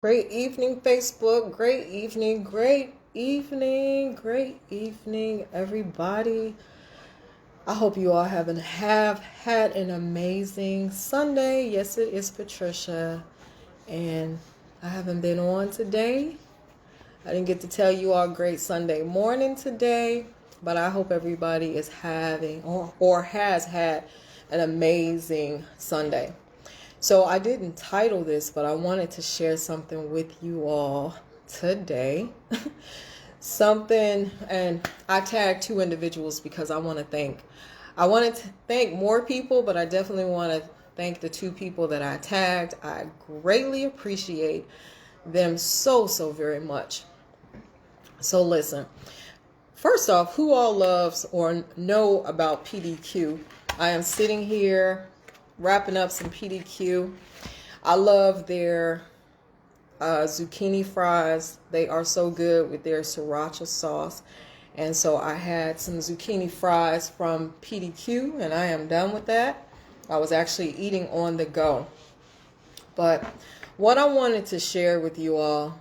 Great evening, Facebook. Great evening, everybody. I hope you all have had an amazing Sunday. Yes, it is Patricia, and I haven't been on today. I didn't get to tell you all great Sunday morning today, but I hope everybody is having or has had an amazing Sunday. So I didn't title this, but I wanted to share something with you all today. And I tagged two individuals because I wanted to thank more people, but I definitely want to thank the two people that I tagged. I greatly appreciate them so very much. So listen, first off, who all loves or know about PDQ? I am sitting here wrapping up some PDQ. I love their zucchini fries. They are so good with their sriracha sauce. And so I had some zucchini fries from PDQ, and I am done with that. I was actually eating on the go. But what I wanted to share with you all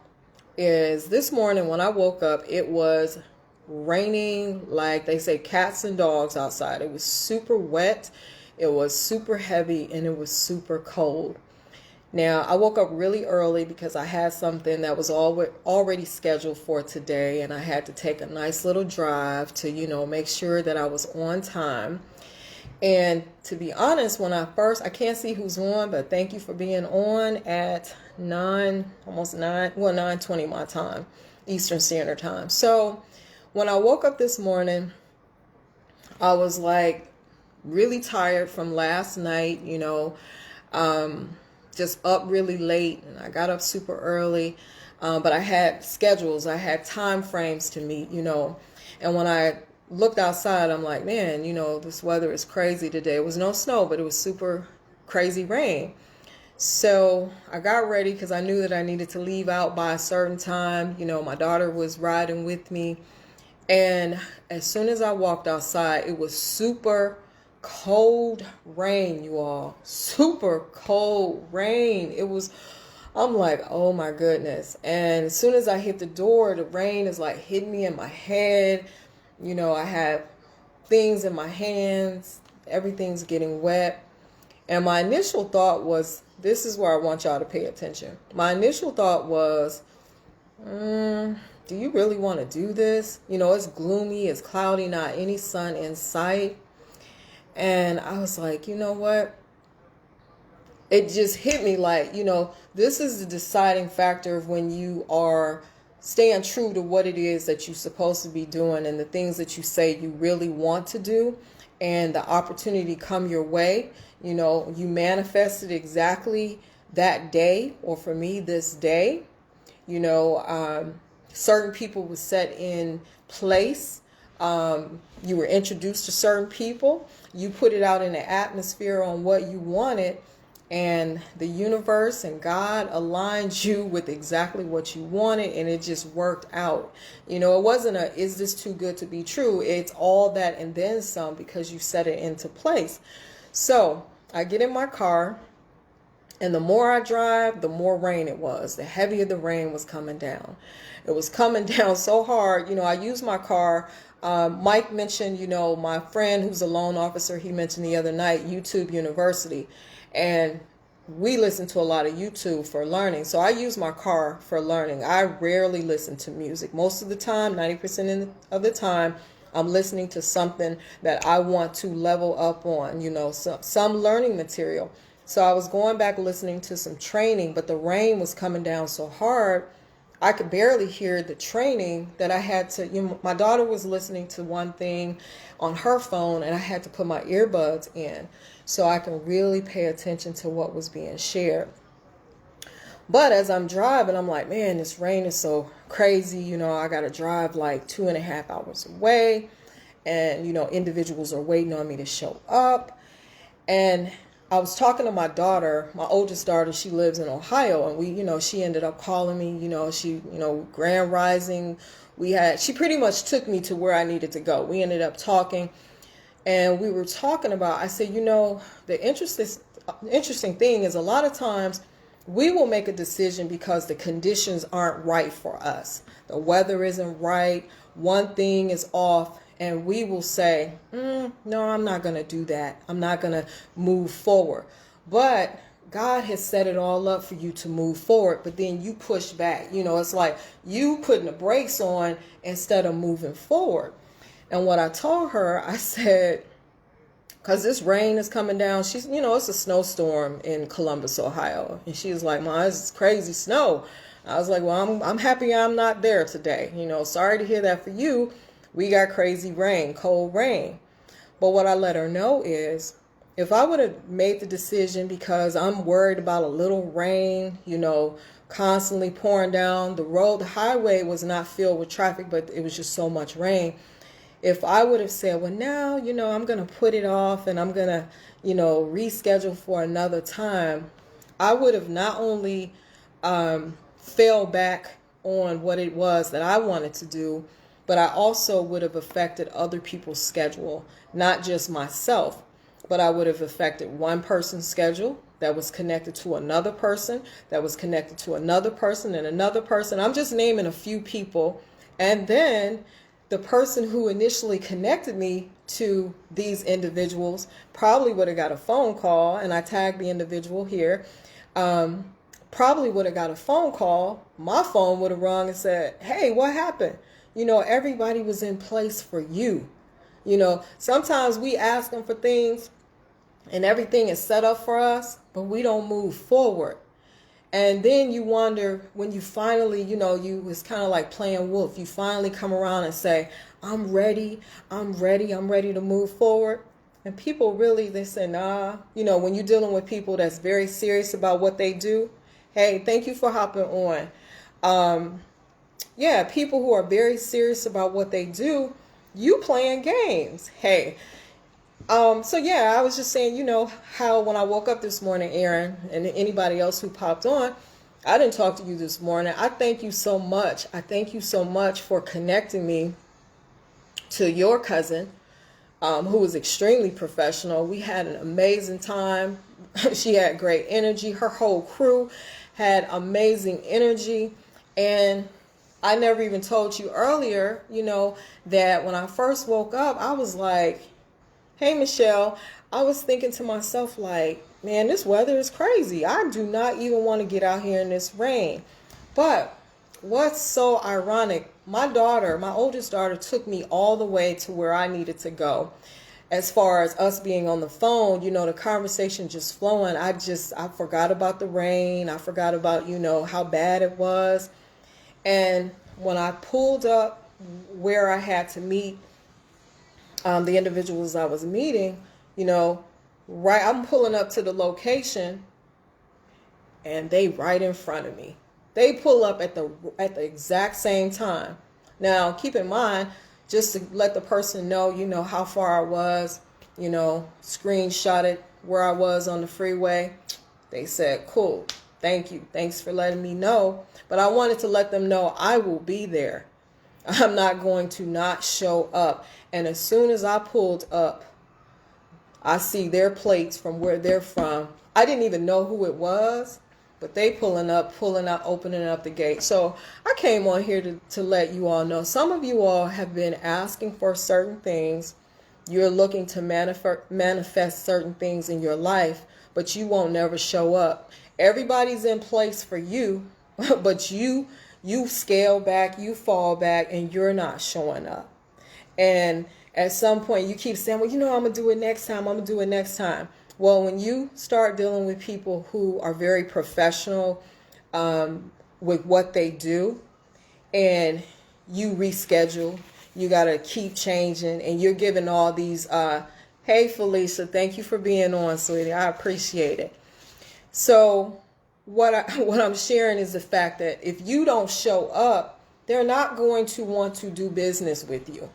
is this morning when I woke up, it was raining like they say cats and dogs outside. It was super wet. It was super heavy, and it was super cold. Now, I woke up really early because I had something that was already scheduled for today, and I had to take a nice little drive to, make sure that I was on time. And to be honest, I can't see who's on, but thank you for being on at 9:20 my time, Eastern Standard Time. So when I woke up this morning, I was like, really tired from last night, just up really late, and I got up super early, but I had schedules, I had time frames to meet, and when I looked outside, I'm like, man, this weather is crazy today. It was no snow, but it was super crazy rain. So I got ready because I knew that I needed to leave out by a certain time. My daughter was riding with me, and as soon as I walked outside, it was super cold rain, you all. Super cold rain. I'm like, oh my goodness. And as soon as I hit the door, the rain is like hitting me in my head. I had things in my hands. Everything's getting wet. And my initial thought was, this is where I want y'all to pay attention. My initial thought was, do you really want to do this? It's gloomy, it's cloudy, not any sun in sight. And I was like, you know what? It just hit me like, this is the deciding factor of when you are staying true to what it is that you're supposed to be doing and the things that you say you really want to do, and the opportunity come your way. You manifested exactly that day, or for me, this day. Certain people were set in place. You were introduced to certain people. You put it out in the atmosphere on what you wanted, and the universe and God aligned you with exactly what you wanted, and it just worked out. It wasn't is this too good to be true? It's all that and then some, because you set it into place. So I get in my car, and the more I drive, the more rain it was. The heavier the rain was coming down. It was coming down so hard. I use my car. Mike mentioned, my friend who's a loan officer, he mentioned the other night, YouTube University. And we listen to a lot of YouTube for learning. So I use my car for learning. I rarely listen to music. Most of the time, 90% of the time, I'm listening to something that I want to level up on, some learning material. So I was going back listening to some training, but the rain was coming down so hard, I could barely hear the training that I had to, my daughter was listening to one thing on her phone, and I had to put my earbuds in so I can really pay attention to what was being shared. But as I'm driving, I'm like, man, this rain is so crazy. I got to drive like 2.5 hours away, and, individuals are waiting on me to show up. And I was talking to my daughter, my oldest daughter. She lives in Ohio, and she ended up calling me, Grand Rising. She pretty much took me to where I needed to go. We ended up talking, and we were talking about, I said, the interesting thing is a lot of times we will make a decision because the conditions aren't right for us. The weather isn't right. One thing is off. And we will say, no, I'm not going to do that. I'm not going to move forward. But God has set it all up for you to move forward. But then you push back. It's like you putting the brakes on instead of moving forward. And what I told her, I said, because this rain is coming down. She's, it's a snowstorm in Columbus, Ohio. And she was like, Ma, this is crazy snow. I was like, well, I'm happy I'm not there today. Sorry to hear that for you. We got crazy rain, cold rain. But what I let her know is, if I would have made the decision because I'm worried about a little rain, constantly pouring down the road, the highway was not filled with traffic, but it was just so much rain. If I would have said, well, now, I'm going to put it off and I'm going to, reschedule for another time, I would have not only fell back on what it was that I wanted to do, but I also would have affected other people's schedule, not just myself, but I would have affected one person's schedule that was connected to another person, that was connected to another person and another person. I'm just naming a few people. And then the person who initially connected me to these individuals probably would have got a phone call, and I tagged the individual here, probably would have got a phone call. My phone would have rung and said, hey, what happened? Everybody was in place for you. Sometimes we ask them for things and everything is set up for us, but we don't move forward. And then you wonder when you finally, it's kind of like playing wolf. You finally come around and say, I'm ready to move forward. And people really, they say, nah. When you're dealing with people that's very serious about what they do, hey, thank you for hopping on. People who are very serious about what they do, you playing games. Hey. I was just saying, how when I woke up this morning, Aaron, and anybody else who popped on, I didn't talk to you this morning. I thank you so much. I thank you so much for connecting me to your cousin, who was extremely professional. We had an amazing time. She had great energy. Her whole crew had amazing energy. And I never even told you earlier, that when I first woke up, I was like, hey, Michelle, I was thinking to myself, like, man, this weather is crazy. I do not even want to get out here in this rain. But what's so ironic, my oldest daughter took me all the way to where I needed to go. As far as us being on the phone, the conversation just flowing. I forgot about the rain. I forgot about, how bad it was. And when I pulled up where I had to meet the individuals I was meeting, I'm pulling up to the location and they right in front of me. They pull up at the exact same time. Now, keep in mind, just to let the person know, how far I was, screenshotted where I was on the freeway. They said, cool, thank you. Thanks for letting me know. But I wanted to let them know I will be there. I'm not going to not show up. And as soon as I pulled up, I see their plates from where they're from. I didn't even know who it was, but they pulling up, opening up the gate. So I came on here to let you all know. Some of you all have been asking for certain things. You're looking to manifest certain things in your life, but you won't never show up. Everybody's in place for you, but you scale back, you fall back, and you're not showing up. And at some point you keep saying, well, I'm going to do it next time. Well, when you start dealing with people who are very professional with what they do, and you reschedule, you got to keep changing, and you're giving all these, hey, Felicia, thank you for being on, sweetie. I appreciate it. So what I'm sharing is the fact that if you don't show up, they're not going to want to do business with you.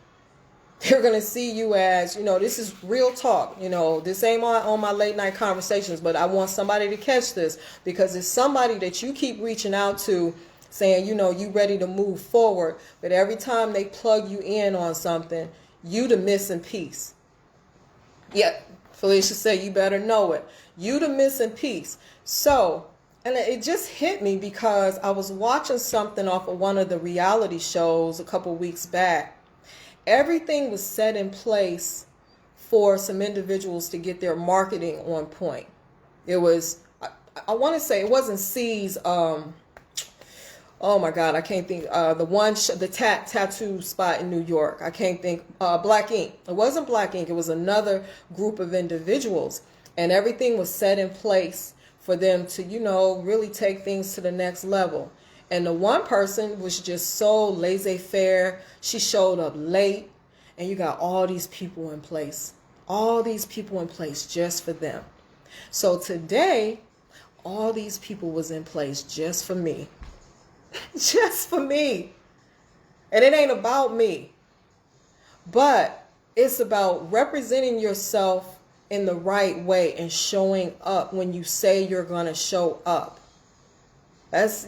They're going to see you as, this is real talk. This ain't on my late night conversations, but I want somebody to catch this, because it's somebody that you keep reaching out to saying, you ready to move forward. But every time they plug you in on something, you the missing piece. Yeah, Felicia said you better know it. You the missing piece. So And it just hit me because I was watching something off of one of the reality shows a couple weeks back. Everything was set in place for some individuals to get their marketing on point. It was, I want to say it wasn't C's, oh my God, I can't think, the tattoo spot in New York. I can't think, Black Ink. It wasn't Black Ink. It was another group of individuals. And everything was set in place for them to, really take things to the next level. And the one person was just so laissez-faire. She showed up late, and you got all these people in place. All these people in place just for them. So today, all these people was in place just for me. Just for me. And it ain't about me. But it's about representing yourself in the right way and showing up when you say you're going to show up. That's,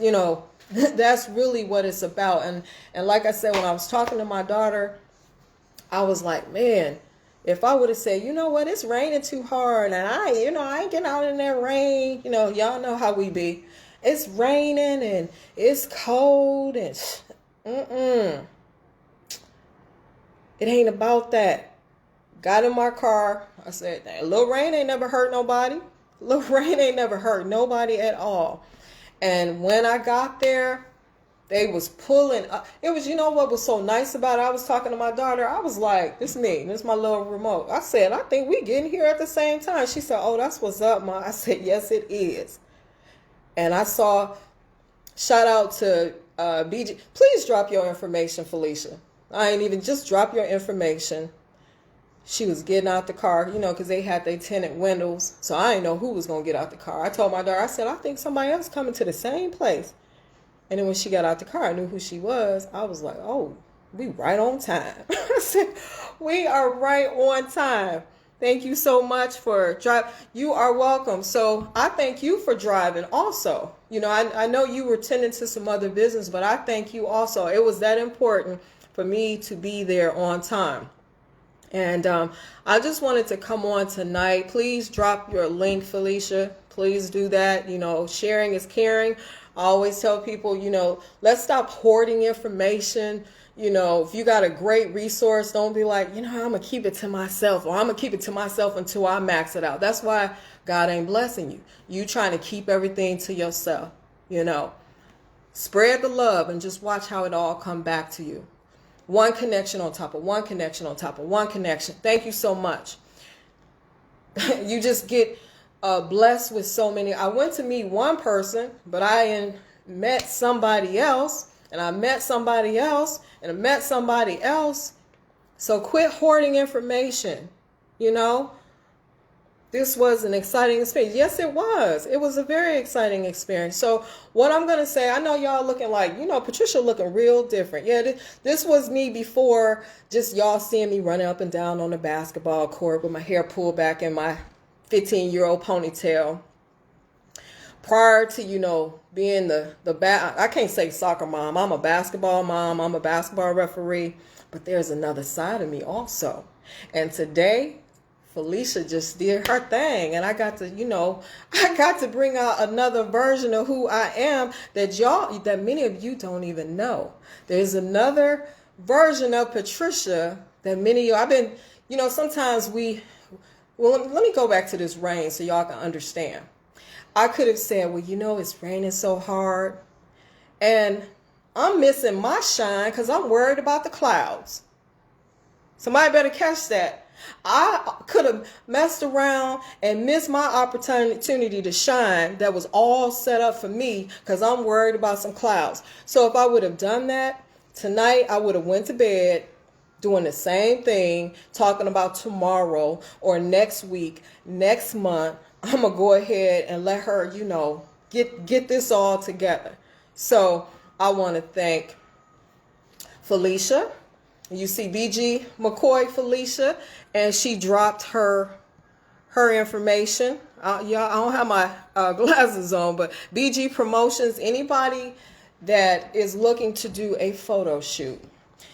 that's really what it's about. And like I said, when I was talking to my daughter, I was like, man, if I would have said, you know what, it's raining too hard and I ain't getting out in that rain. Y'all know how we be. It's raining and it's cold and it ain't about that. Got in my car. I said, a little rain ain't never hurt nobody. A little rain ain't never hurt nobody at all. And when I got there, they was pulling up. It was, what was so nice about it? I was talking to my daughter. I was like, this me. This is my little remote. I said, I think we getting here at the same time. She said, oh, that's what's up, Ma. I said, yes, it is. And I saw, shout out to BG. Please drop your information, Felicia. I ain't even, just drop your information. She was getting out the car, because they had their tinted windows. So I didn't know who was going to get out the car. I told my daughter, I said, I think somebody else coming to the same place. And then when she got out the car, I knew who she was. I was like, oh, we right on time. I said, we are right on time. Thank you so much for driving. You are welcome. So I thank you for driving also. I know you were tending to some other business, but I thank you also. It was that important for me to be there on time. And I just wanted to come on tonight. Please drop your link, Felicia. Please do that. Sharing is caring. I always tell people, let's stop hoarding information. If you got a great resource, don't be like, I'm going to keep it to myself, or I'm going to keep it to myself until I max it out. That's why God ain't blessing you. You trying to keep everything to yourself, Spread the love and just watch how it all come back to you. One connection on top of one connection on top of one connection. Thank you so much. You just get blessed with so many. I went to meet one person, but I met somebody else, and I met somebody else, and I met somebody else. So quit hoarding information. This was an exciting experience. Yes, it was. It was a very exciting experience. So what I'm going to say, I know y'all looking like, Patricia looking real different. Yeah, this was me before just y'all seeing me running up and down on the basketball court with my hair pulled back in my 15-year-old ponytail. Prior to, being I can't say soccer mom. I'm a basketball mom. I'm a basketball referee. But there's another side of me also. And today, Felicia just did her thing, and I got to bring out another version of who I am that many of you don't even know. There's another version of Patricia that many of you, sometimes let me go back to this rain so y'all can understand. I could have said, well, it's raining so hard, and I'm missing my shine because I'm worried about the clouds. Somebody better catch that. I could have messed around and missed my opportunity to shine that was all set up for me because I'm worried about some clouds. So if I would have done that, tonight I would have went to bed doing the same thing, talking about tomorrow or next week, next month. I'm going to go ahead and let her, get this all together. So I want to thank Felicia. You see BG McCoy, Felicia, and she dropped her information. Y'all, I don't have my glasses on, but Bgpromotions, anybody that is looking to do a photo shoot.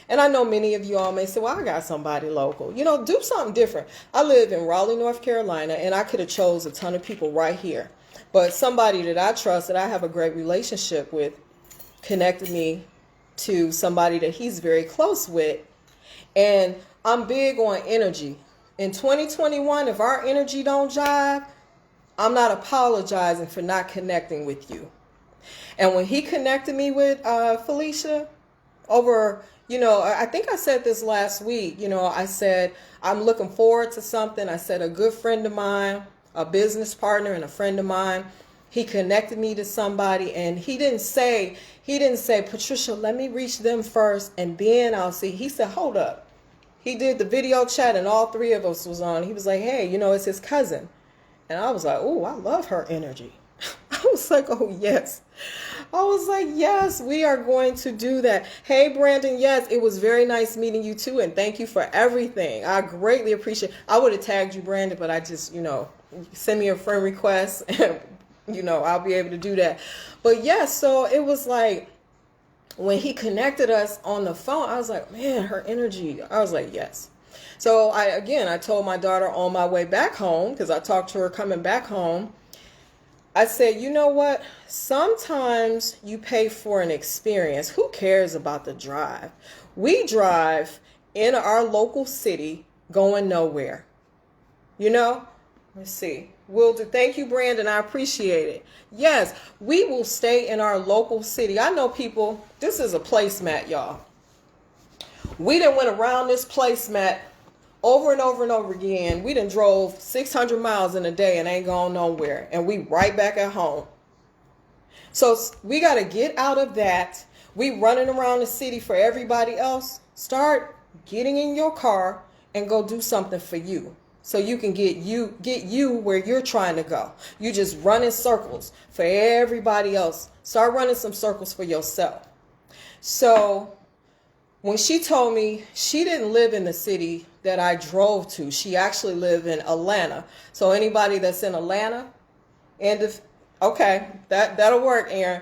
And I know many of you all may say, well, I got somebody local. Do something different. I live in Raleigh, North Carolina, and I could have chose a ton of people right here. But somebody that I trust, that I have a great relationship with, connected me to somebody that he's very close with. And I'm big on energy. In 2021, if our energy don't jive, I'm not apologizing for not connecting with you. And when he connected me with Felicia over, I think I said this last week, I said, I'm looking forward to something. I said, a good friend of mine, a business partner and a friend of mine, he connected me to somebody, and he didn't say, Patricia, let me reach them first and then I'll see. He said, hold up. He did the video chat and all three of us was on. He was like, hey, it's his cousin. And I was like, oh, I love her energy. I was like, oh, yes. I was like, yes, we are going to do that. Hey, Brandon, yes, it was very nice meeting you too. And thank you for everything. I greatly appreciate it. I would have tagged you, Brandon, but I just, send me a friend request and, I'll be able to do that. But yes, so it was like, when he connected us on the phone, I was like, man, her energy. I was like, yes. So I told my daughter on my way back home, because I talked to her coming back home, I said, you know what? Sometimes you pay for an experience. Who cares about the drive? We drive in our local city going nowhere. Let's see. Will do. Thank you, Brandon. I appreciate it. Yes, we will stay in our local city. I know people, this is a placemat, y'all. We done went around this placemat over and over and over again. We done drove 600 miles in a day and ain't gone nowhere. And we right back at home. So we got to get out of that. We running around the city for everybody else. Start getting in your car and go do something for you. So you can get you where you're trying to go. You just run in circles for everybody else. Start running some circles for yourself. So when she told me she didn't live in the city that I drove to, she actually lived in Atlanta. So anybody that's in Atlanta, okay, that'll work, Aaron.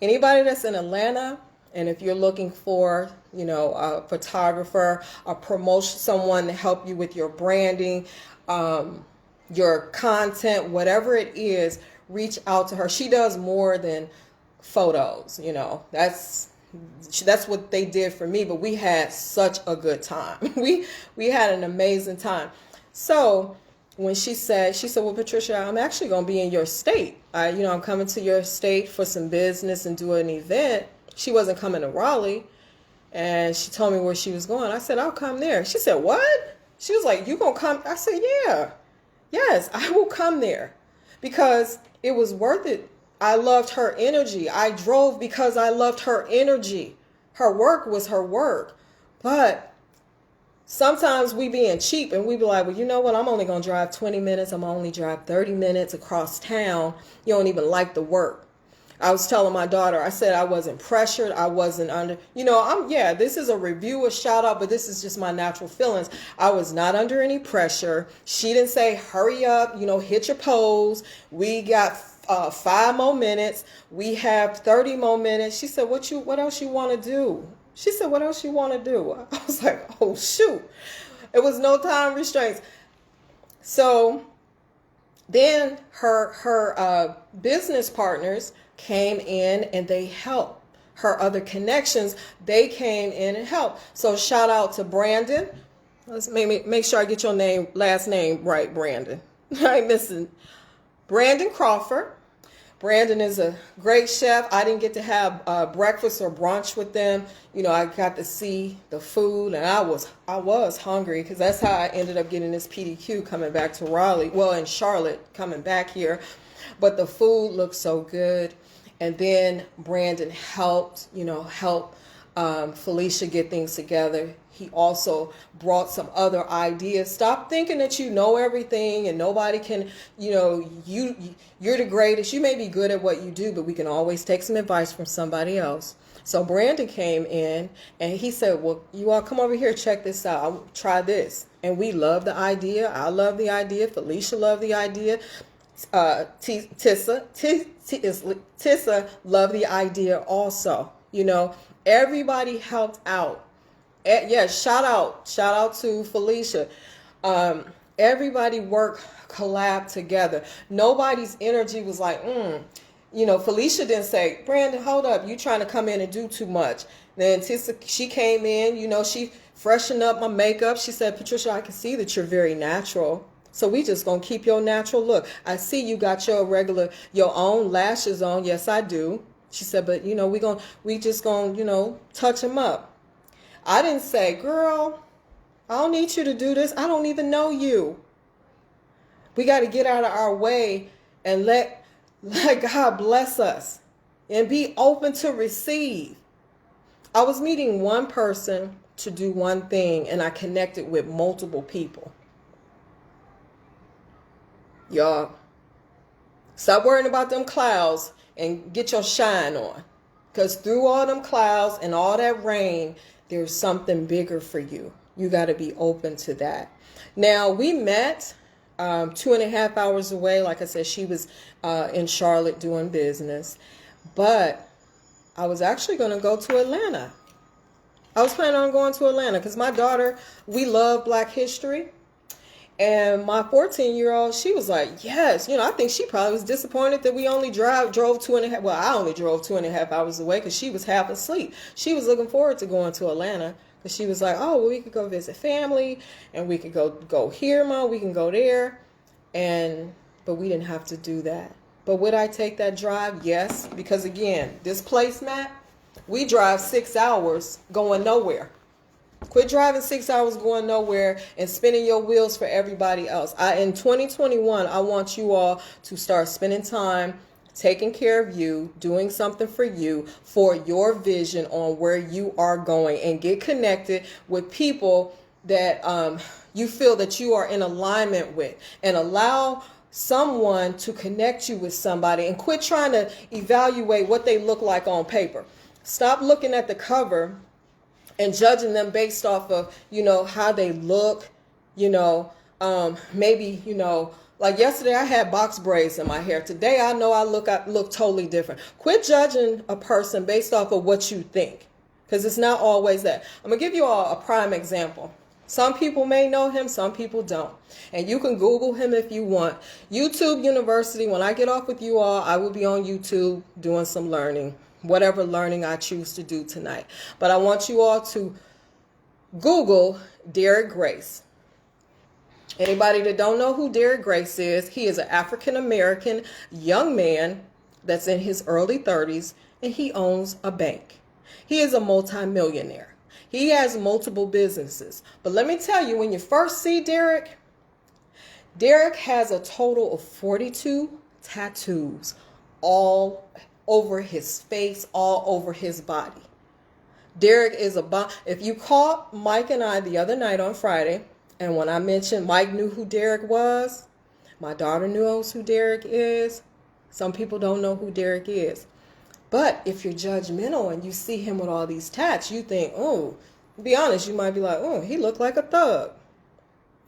Anybody that's in Atlanta, and if you're looking for, a photographer, a promotion, someone to help you with your branding, your content, whatever it is, reach out to her. She does more than photos, that's what they did for me, but we had such a good time. We had an amazing time. So when she said, well, Patricia, I'm actually going to be in your state. I'm coming to your state for some business and do an event. She wasn't coming to Raleigh, and she told me where she was going. I said, I'll come there. She said, what? She was like, you gonna come? I said, yeah, yes, I will come there, because it was worth it. I loved her energy. I drove because I loved her energy. Her work was her work. But sometimes we being cheap and we be like, well, you know what? I'm only going to drive 20 minutes. I'm only drive 30 minutes across town. You don't even like the work. I was telling my daughter, I said I wasn't pressured. I wasn't under, this is a review, a shout out, but this is just my natural feelings. I was not under any pressure. She didn't say, hurry up, hit your pose. We got 5 more minutes. We have 30 more minutes. She said, what else you want to do? She said, what else you want to do? I was like, oh, shoot. It was no time restraints. So then her business partners came in and they helped. Her other connections, they came in and helped. So shout out to Brandon. Let's make sure I get your last name right, Brandon. I ain't missing. Brandon Crawford. Brandon is a great chef. I didn't get to have breakfast or brunch with them. I got to see the food, and I was hungry, because that's how I ended up getting this PDQ coming back to Raleigh. Well, in Charlotte, coming back here. But the food looked so good. And then Brandon helped Felicia get things together. He also brought some other ideas. Stop thinking that you know everything and nobody can, you're the greatest. You may be good at what you do, but we can always take some advice from somebody else. So Brandon came in and he said, well, you all come over here, check this out. I'll try this. And we love the idea. I love the idea. Felicia loved the idea. Tissa loved the idea also. Everybody helped out. Yes, shout out to Felicia. Everybody worked, collab together. Nobody's energy was like, Felicia didn't say, Brandon, hold up, you trying to come in and do too much. Then she came in, she freshened up my makeup. She said, Patricia, I can see that you're very natural. So we just gonna keep your natural look. I see you got your own lashes on. Yes, I do. She said, but we just gonna, touch them up. I didn't say, girl, I don't need you to do this. I don't even know you. We got to get out of our way and let God bless us and be open to receive. I was meeting one person to do one thing, and I connected with multiple people. Y'all, stop worrying about them clouds and get your shine on. Because through all them clouds and all that rain, there's something bigger for you. You got to be open to that. Now, we met 2.5 hours away. Like I said, she was in Charlotte doing business. But I was actually going to go to Atlanta. I was planning on going to Atlanta because my daughter, we love Black history. And my 14-year-old, she was like, yes. I think she probably was disappointed that we only drove 2.5. Well, I only drove 2.5 hours away because she was half asleep. She was looking forward to going to Atlanta because she was like, oh, well, we could go visit family and we could go here, Mom. We can go there. But we didn't have to do that. But would I take that drive? Yes. Because again, this placemat, we drive 6 hours going nowhere. Quit driving 6 hours going nowhere and spinning your wheels for everybody else. In 2021, I want you all to start spending time taking care of you, doing something for you, for your vision on where you are going, and get connected with people that you feel that you are in alignment with, and allow someone to connect you with somebody, and quit trying to evaluate what they look like on paper. Stop looking at the cover and judging them based off of, how they look, maybe, like yesterday I had box braids in my hair. Today I know I look totally different. Quit judging a person based off of what you think, because it's not always that. I'm going to give you all a prime example. Some people may know him, some people don't. And you can Google him if you want. YouTube University, when I get off with you all, I will be on YouTube doing some learning. Whatever learning I choose to do tonight. But I want you all to Google Derek Grace. Anybody that don't know who Derek Grace is, he is an African-American young man that's in his early 30s, and he owns a bank. He is a multimillionaire. He has multiple businesses. But let me tell you, when you first see Derek has a total of 42 tattoos, all over his face, all over his body. Derek is if you caught Mike and I the other night on Friday, and when I mentioned Mike knew who Derek was, my daughter knows who Derek is. Some people don't know who Derek is. But if you're judgmental and you see him with all these tats, you think, oh, to be honest, you might be like, oh, he looked like a thug.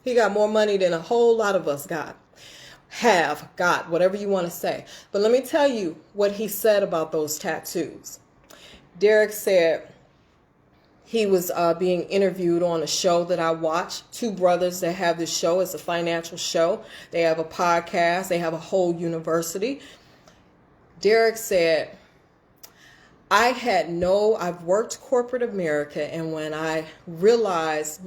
He got more money than a whole lot of us got. Whatever you want to say. But let me tell you what he said about those tattoos. Derek said he was being interviewed on a show that I watch. Two brothers that have this show. It's a financial show. They have a podcast. They have a whole university. Derek said, I've worked corporate America, and when I realized,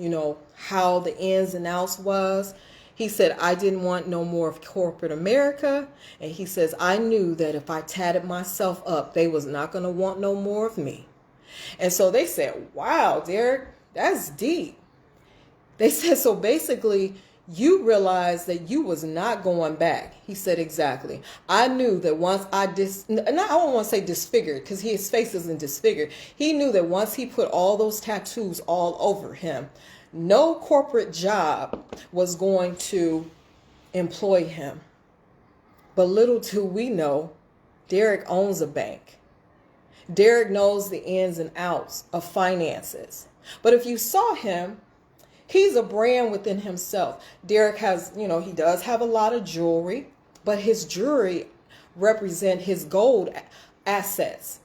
how the ins and outs was, he said, I didn't want no more of corporate America. And he says, I knew that if I tatted myself up, they was not going to want no more of me. And so they said, wow, Derek, that's deep. They said, so basically, you realized that you was not going back. He said, exactly. I knew that once I don't want to say disfigured, because his face isn't disfigured. He knew that once he put all those tattoos all over him, no corporate job was going to employ him. But little do we know, Derek owns a bank. Derek knows the ins and outs of finances. But if you saw him, he's a brand within himself. Derek has, he does have a lot of jewelry, but his jewelry represent his gold assets.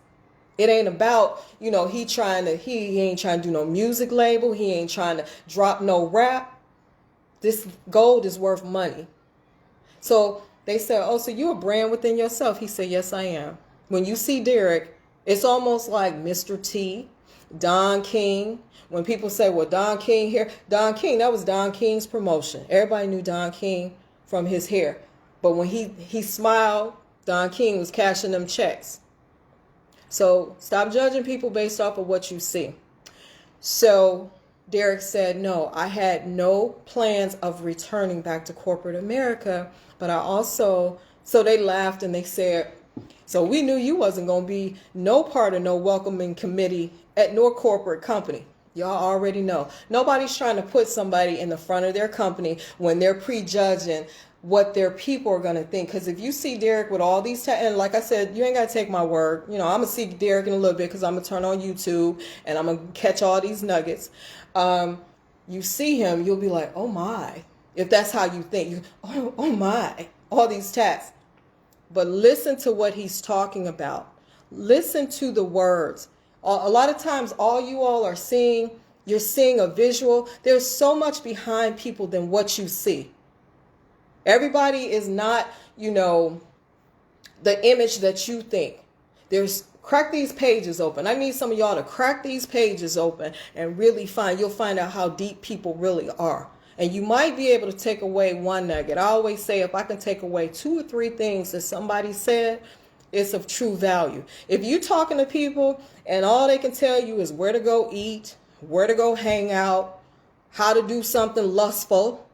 It ain't about, he ain't trying to do no music label. He ain't trying to drop no rap. This gold is worth money. So they said, oh, so you're a brand within yourself. He said, yes, I am. When you see Derek, it's almost like Mr. T, Don King. When people say, well, Don King here, Don King, that was Don King's promotion. Everybody knew Don King from his hair. But when he smiled, Don King was cashing them checks. So stop judging people based off of what you see. So Derek said, no, I had no plans of returning back to corporate America, but I also, so they laughed and they said, so we knew you wasn't going to be no part of no welcoming committee at no corporate company. Y'all already know. Nobody's trying to put somebody in the front of their company when they're prejudging what their people are going to think. Because if you see Derek with all these, and like I said, you ain't got to take my word. You know, I'm going to see Derek in a little bit because I'm going to turn on YouTube and I'm going to catch all these nuggets. You see him, you'll be like, oh my. If that's how you think, oh my, all these tats. But listen to what he's talking about. Listen to the words. A lot of times, all you all are seeing, you're seeing a visual. There's so much behind people than what you see. Everybody is not, you know, the image that you think. Crack these pages open. I need some of y'all to crack these pages open and really you'll find out how deep people really are. And you might be able to take away one nugget. I always say if I can take away 2 or 3 things that somebody said, it's of true value. If you're talking to people and all they can tell you is where to go eat, where to go hang out, how to do something lustful,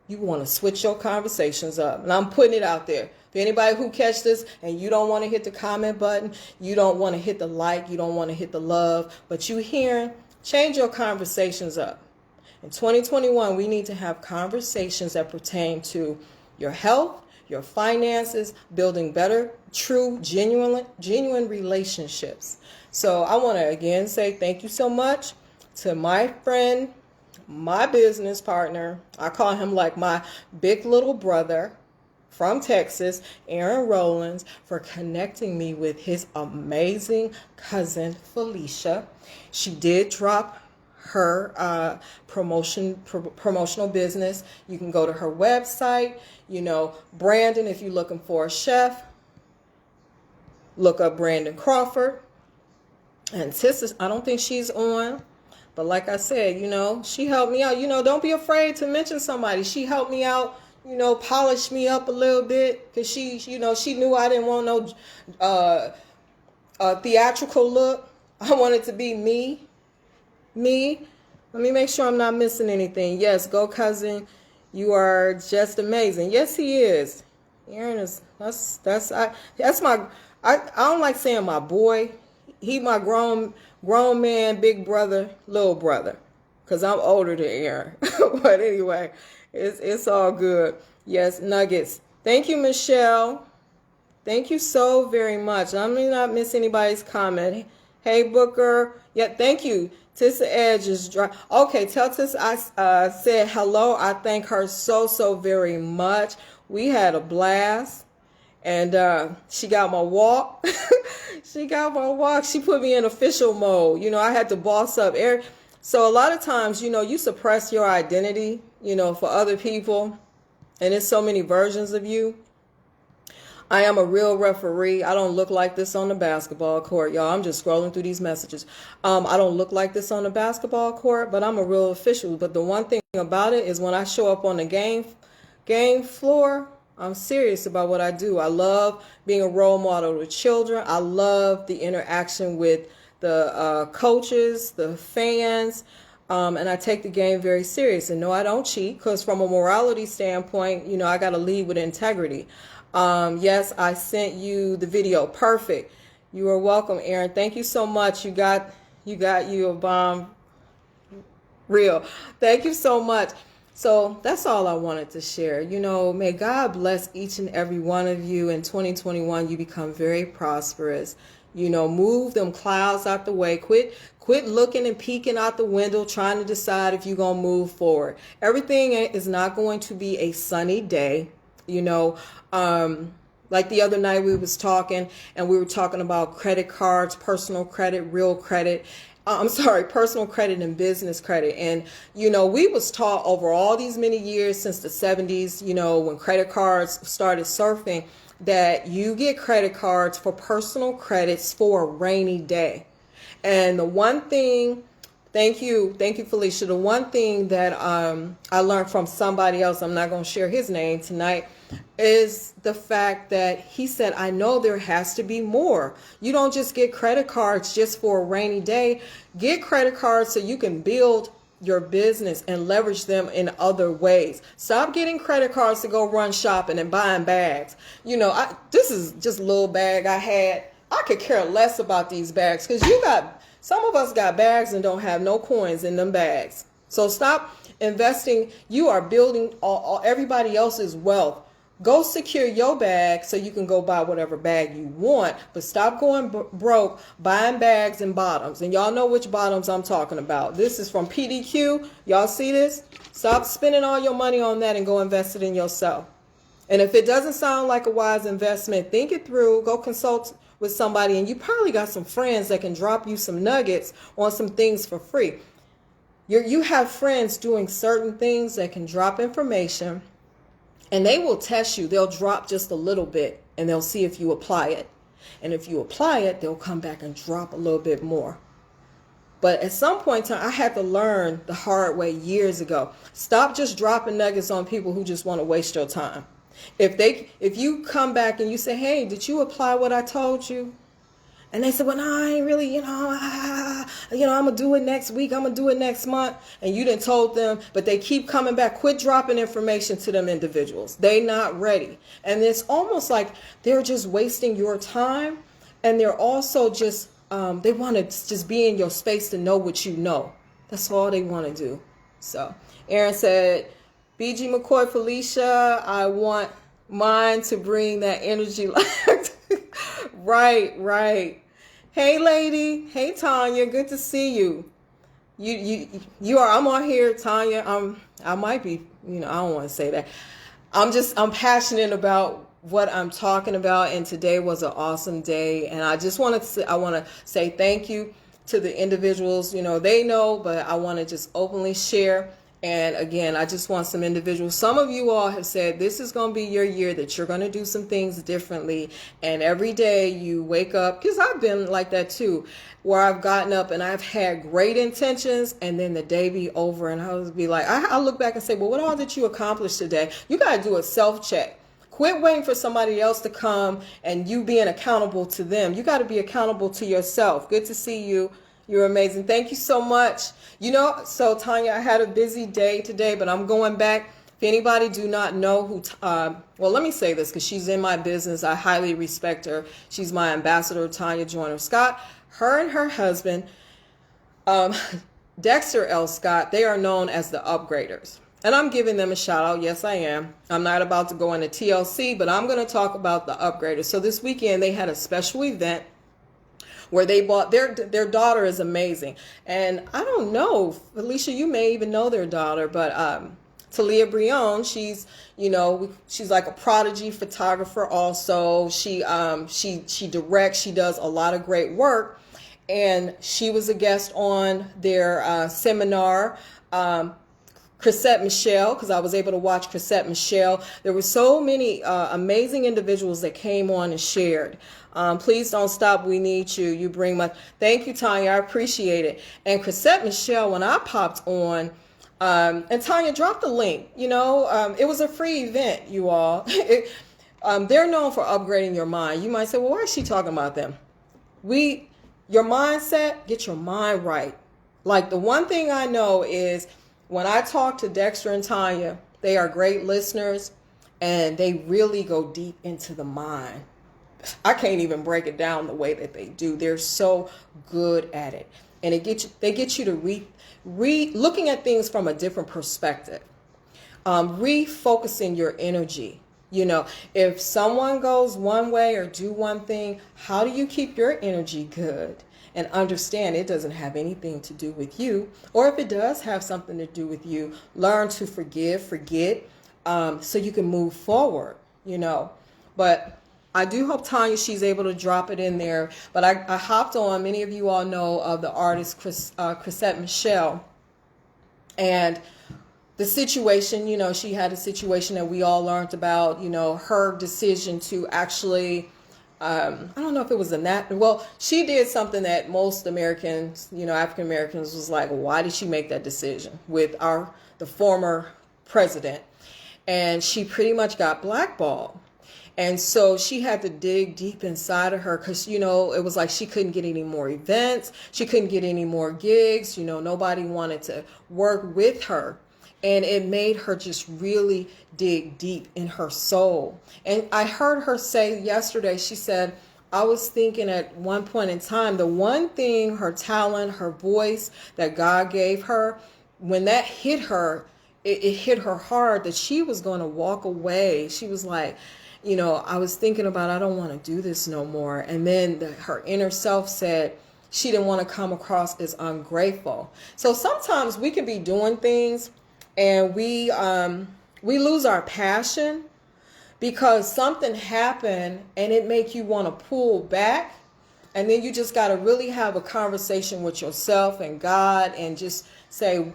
you want to switch your conversations up. And I'm putting it out there. For anybody who catch this and you don't want to hit the comment button, you don't want to hit the like, you don't want to hit the love, but you hearing, change your conversations up. In 2021, we need to have conversations that pertain to your health, your finances, building better, true, genuine relationships. So I want to again say thank you so much to my friend, my business partner. I call him like my big little brother from Texas, Aaron Rollins, for connecting me with his amazing cousin, Felicia. She did drop her promotional business. You can go to her website. You know, Brandon, if you're looking for a chef, look up Brandon Crawford. And Sis, I don't think she's on. But like I said, you know, she helped me out. You know, don't be afraid to mention somebody. She helped me out, you know, polish me up a little bit. Because she, you know, she knew I didn't want no theatrical look. I wanted to be me. Let me make sure I'm not missing anything. Yes, go cousin. You are just amazing. Yes, he is. Aaron is, I don't like saying my boy. He my grown man, big brother, little brother. Because I'm older than Aaron. But anyway, it's all good. Yes, nuggets. Thank you, Michelle. Thank you so very much. I may not miss anybody's comment. Hey, Booker. Yeah, thank you. Tissa Edge is dry. Okay, tell Tissa I said hello. I thank her so very much. We had a blast. And she got my walk. She got my walk. She put me in official mode. You know, I had to boss up. So a lot of times, you know, you suppress your identity, you know, for other people. And there's so many versions of you. I am a real referee. I don't look like this on the basketball court, y'all. I'm just scrolling through these messages. I don't look like this on the basketball court, but I'm a real official. But the one thing about it is when I show up on the game floor, I'm serious about what I do. I love being a role model to children. I love the interaction with the coaches, the fans, and I take the game very serious. And no, I don't cheat because from a morality standpoint, you know, I got to lead with integrity. Yes, I sent you the video. Perfect. You are welcome, Aaron. Thank you so much. You got you a bomb. Real. Thank you so much. So that's all I wanted to share. You know, may God bless each and every one of you. In 2021, you become very prosperous. You know, move them clouds out the way. Quit looking and peeking out the window, trying to decide if you're going to move forward. Everything is not going to be a sunny day. You know, like Like the other night we was talking and we were talking about credit cards, personal credit, real credit. Personal credit and business credit. And, we was taught over all these many years since the 70s, when credit cards started surfing, that you get credit cards for personal credits for a rainy day. And the one thing, thank you, Felicia. The one thing that I learned from somebody else, I'm not going to share his name tonight, is the fact that he said, I know there has to be more. You don't just get credit cards just for a rainy day. Get credit cards so you can build your business and leverage them in other ways. Stop getting credit cards to go run shopping and buying bags. This is just a little bag I had. I could care less about these bags because some of us got bags and don't have no coins in them bags. So stop investing. You are building everybody else's wealth. Go secure your bag so you can go buy whatever bag you want, but stop going broke buying bags and bottoms. And y'all know which bottoms I'm talking about. This is from PDQ. Y'all see this? Stop spending all your money on that and go invest it in yourself. And if it doesn't sound like a wise investment, think it through. Go consult with somebody, and you probably got some friends that can drop you some nuggets on some things for free. You have friends doing certain things that can drop information. And they will test you. They'll drop just a little bit and they'll see if you apply it. And if you apply it, they'll come back and drop a little bit more. But at some point in time, I had to learn the hard way years ago. Stop just dropping nuggets on people who just want to waste your time. If you come back and you say, hey, did you apply what I told you? And they said, well, no, I ain't really, I'm going to do it next week. I'm going to do it next month. And you done told them, but they keep coming back. Quit dropping information to them individuals. They not ready. And it's almost like they're just wasting your time. And they're also just, they want to just be in your space to know what you know. That's all they want to do. So Aaron said, Bg McCoy, Felicia, I want mine to bring that energy. Right. Hey, lady. Hey, Tanya. Good to see you. You are. I'm on here, Tanya. I might be. I don't want to say that. I'm passionate about what I'm talking about, and today was an awesome day. And I just want to say thank you to the individuals. They know, but I want to just openly share. And again, I just want some individuals. Some of you all have said this is going to be your year that you're going to do some things differently. And every day you wake up, because I've been like that too, where I've gotten up and I've had great intentions and then the day be over and I'll be like, I look back and say, well, what all did you accomplish today? You got to do a self-check. Quit waiting for somebody else to come and you being accountable to them. You got to be accountable to yourself. Good to see you. You're amazing. Thank you so much. So Tanya, I had a busy day today, but I'm going back. If anybody do not know who, well, let me say this because she's in my business. I highly respect her. She's my ambassador, Tanya Joyner Scott. Her and her husband, Dexter L. Scott, they are known as the Upgraders. And I'm giving them a shout out. Yes, I am. I'm not about to go into TLC, but I'm going to talk about the Upgraders. So this weekend they had a special event where they bought their daughter is amazing. And I don't know, Felicia, you may even know their daughter, but Talia Brion, she's like a prodigy photographer also. She directs, she does a lot of great work. And she was a guest on their seminar. Chrisette Michelle, because I was able to watch Chrisette Michelle. There were so many amazing individuals that came on and shared. Please don't stop. We need you. You bring much. Thank you, Tanya. I appreciate it. And Chrisette Michelle, when I popped on, and Tanya dropped the link, it was a free event, you all. They're known for upgrading your mind. You might say, well, why is she talking about them? Your mindset, get your mind right. Like the one thing I know is when I talk to Dexter and Tanya, they are great listeners and they really go deep into the mind. I can't even break it down the way that they do. They're so good at it. And they get you to looking at things from a different perspective. Refocusing your energy. If someone goes one way or do one thing, how do you keep your energy good? And understand it doesn't have anything to do with you. Or if it does have something to do with you, learn to forget, so you can move forward, But I do hope Tanya, she's able to drop it in there. But I hopped on. Many of you all know of the artist Chrisette Michele. And the situation, you know, she had a situation that we all learned about, you know, her decision to actually, I don't know if it was well, she did something that most Americans, you know, African Americans was like, why did she make that decision with the former president? And she pretty much got blackballed. And so she had to dig deep inside of her because, you know, it was like she couldn't get any more events. She couldn't get any more gigs. You know, nobody wanted to work with her. And it made her just really dig deep in her soul. And I heard her say yesterday, she said, I was thinking at one point in time, the one thing, her talent, her voice that God gave her, when that hit her, it hit her hard that she was going to walk away. She was like, you know, I was thinking about, I don't want to do this no more. And then her inner self said she didn't want to come across as ungrateful. So sometimes we can be doing things and we lose our passion because something happened and it make you want to pull back. And then you just got to really have a conversation with yourself and God and just say,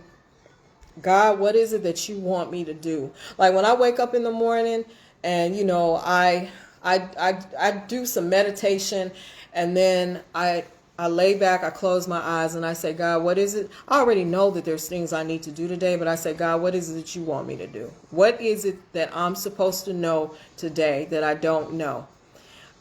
God, what is it that you want me to do? Like when I wake up in the morning and, you know, I do some meditation and then I lay back, I close my eyes and I say, God, what is it? I already know that there's things I need to do today, but I say, God, what is it that you want me to do? What is it that I'm supposed to know today that I don't know?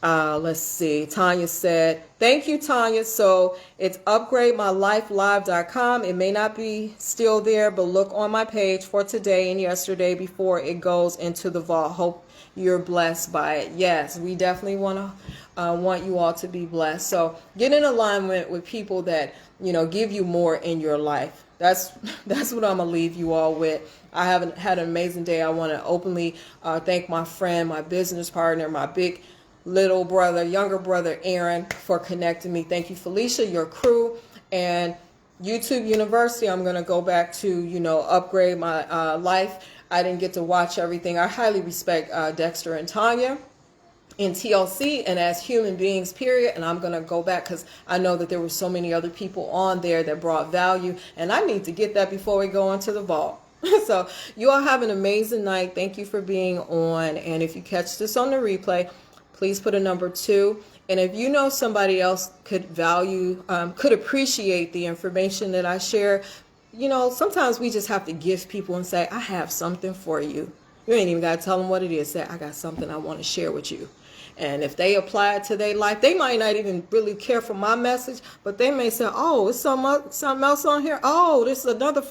Let's see. Tanya said, thank you, Tanya. So it's upgrademylifelive.com. It may not be still there, but look on my page for today and yesterday before it goes into the vault. Hope you're blessed by it. Yes, we definitely want you all to be blessed. So get in alignment with people that, you know, give you more in your life. That's what I'm going to leave you all with. I haven't had an amazing day. I want to openly thank my friend, my business partner, my big little brother, younger brother, Aaron, for connecting me. Thank you, Felicia, your crew, and YouTube University. I'm going to go back to, you know, upgrade my life. I didn't get to watch everything. I highly respect Dexter and Tanya in TLC and as human beings, period. And I'm going to go back because I know that there were so many other people on there that brought value. And I need to get that before we go into the vault. So you all have an amazing night. Thank you for being on. And if you catch this on the replay, please put a number 2. And if you know somebody else could appreciate the information that I share, you know, sometimes we just have to gift people and say, I have something for you. You ain't even got to tell them what it is. Say, I got something I want to share with you. And if they apply it to their life, they might not even really care for my message, but they may say, oh, it's something else on here. Oh, this is another,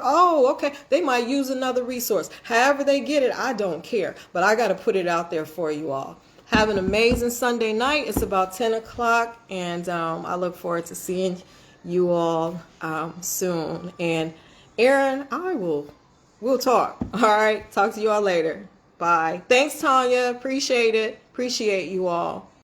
oh, okay. They might use another resource. However they get it, I don't care. But I got to put it out there for you all. Have an amazing Sunday night. It's about 10 o'clock, and I look forward to seeing you all soon. And Aaron, we'll talk. All right, talk to you all later. Bye. Thanks, Tanya. Appreciate it. Appreciate you all.